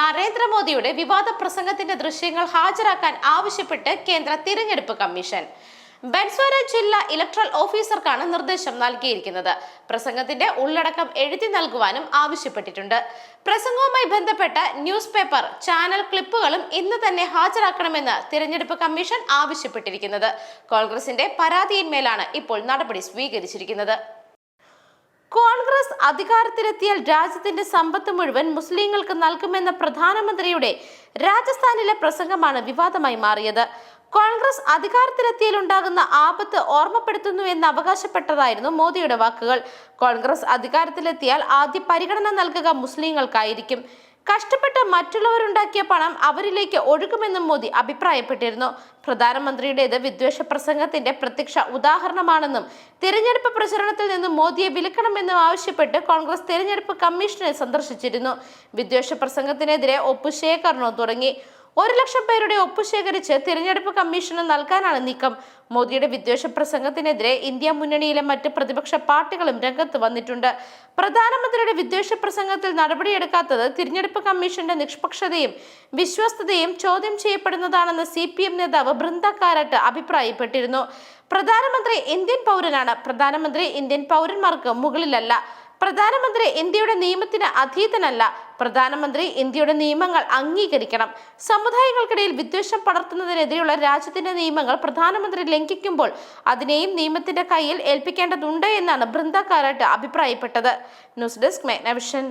നരേന്ദ്രമോദിയുടെ വിവാദ പ്രസംഗത്തിന്റെ ദൃശ്യങ്ങൾ ഹാജരാക്കാൻ ആവശ്യപ്പെട്ട് കേന്ദ്ര തിരഞ്ഞെടുപ്പ് കമ്മീഷൻ. ബൻസ്വാര ജില്ലാ ഇലക്ട്രൽ ഓഫീസർക്കാണ് നിർദ്ദേശം നൽകിയിരിക്കുന്നത്. പ്രസംഗത്തിന്റെ ഉള്ളടക്കം എഴുതി നൽകുവാനും ആവശ്യപ്പെട്ടിട്ടുണ്ട്. പ്രസംഗവുമായി ബന്ധപ്പെട്ട ന്യൂസ് പേപ്പർ, ചാനൽ ക്ലിപ്പുകളും ഇന്ന് തന്നെ ഹാജരാക്കണമെന്ന് തിരഞ്ഞെടുപ്പ് കമ്മീഷൻ ആവശ്യപ്പെട്ടിരിക്കുന്നത്. കോൺഗ്രസിന്റെ പരാതിയിന്മേലാണ് ഇപ്പോൾ നടപടി സ്വീകരിച്ചിരിക്കുന്നത്. കോൺഗ്രസ് അധികാരത്തിലെത്തിയാൽ രാജ്യത്തിന്റെ സമ്പത്ത് മുഴുവൻ മുസ്ലിങ്ങൾക്ക് നൽകുമെന്ന പ്രധാനമന്ത്രിയുടെ രാജസ്ഥാനിലെ പ്രസംഗമാണ് വിവാദമായി മാറിയത്. കോൺഗ്രസ് അധികാരത്തിലെത്തിയാൽ ഉണ്ടാകുന്ന ആപത്ത് ഓർമ്മപ്പെടുത്തുന്നു എന്ന് അവകാശപ്പെട്ടതായിരുന്നു മോദിയുടെ വാക്കുകൾ. കോൺഗ്രസ് അധികാരത്തിലെത്തിയാൽ ആദ്യ പരിഗണന നൽകുക മുസ്ലിങ്ങൾക്കായിരിക്കും. കഷ്ടപ്പെട്ട് മറ്റുള്ളവരുണ്ടാക്കിയ പണം അവരിലേക്ക് ഒഴുകുമെന്നും മോദി അഭിപ്രായപ്പെട്ടിരുന്നു. പ്രധാനമന്ത്രിയുടേത് വിദ്വേഷ പ്രസംഗത്തിന്റെ പ്രത്യക്ഷ ഉദാഹരണമാണെന്നും തിരഞ്ഞെടുപ്പ് പ്രചരണത്തിൽ നിന്നും മോദിയെ വിലക്കണമെന്നും ആവശ്യപ്പെട്ട് കോൺഗ്രസ് തിരഞ്ഞെടുപ്പ് കമ്മീഷനെ സന്ദർശിച്ചിരുന്നു. വിദ്വേഷ പ്രസംഗത്തിനെതിരെ ഒപ്പുശേഖരണം തുടങ്ങി. 1 ലക്ഷം പേരുടെ ഒപ്പ് ശേഖരിച്ച് തിരഞ്ഞെടുപ്പ് കമ്മീഷന് നൽകാനാണ് നീക്കം. മോദിയുടെ വിദ്വേഷ പ്രസംഗത്തിനെതിരെ ഇന്ത്യ മുന്നണിയിലെ മറ്റ് പ്രതിപക്ഷ പാർട്ടികളും രംഗത്ത് വന്നിട്ടുണ്ട്. പ്രധാനമന്ത്രിയുടെ വിദ്വേഷ പ്രസംഗത്തിൽ നടപടിയെടുക്കാത്തത് തിരഞ്ഞെടുപ്പ് കമ്മീഷന്റെ നിഷ്പക്ഷതയും വിശ്വസ്തതയും ചോദ്യം ചെയ്യപ്പെടുന്നതാണെന്ന് CPM നേതാവ് ബൃന്ദ കാരാട്ട് അഭിപ്രായപ്പെട്ടിരുന്നു. പ്രധാനമന്ത്രി ഇന്ത്യൻ പൗരനാണ്. പ്രധാനമന്ത്രി ഇന്ത്യൻ പൗരന്മാർക്ക് മുകളിലല്ല. പ്രധാനമന്ത്രി ഇന്ത്യയുടെ നിയമത്തിന് അധീതനല്ല. പ്രധാനമന്ത്രി ഇന്ത്യയുടെ നിയമങ്ങൾ അംഗീകരിക്കണം. സമുദായങ്ങൾക്കിടയിൽ വിദ്വേഷം പടർത്തുന്നതിനെതിരെയുള്ള രാജ്യത്തിന്റെ നിയമങ്ങൾ പ്രധാനമന്ത്രി ലംഘിക്കുമ്പോൾ അതിനെയും നിയമത്തിന്റെ കയ്യിൽ ഏൽപ്പിക്കേണ്ടതുണ്ട് എന്നാണ് ബൃന്ദ കാരാട്ട് അഭിപ്രായപ്പെട്ടത്. News desk മെഗ്നവിഷൻ.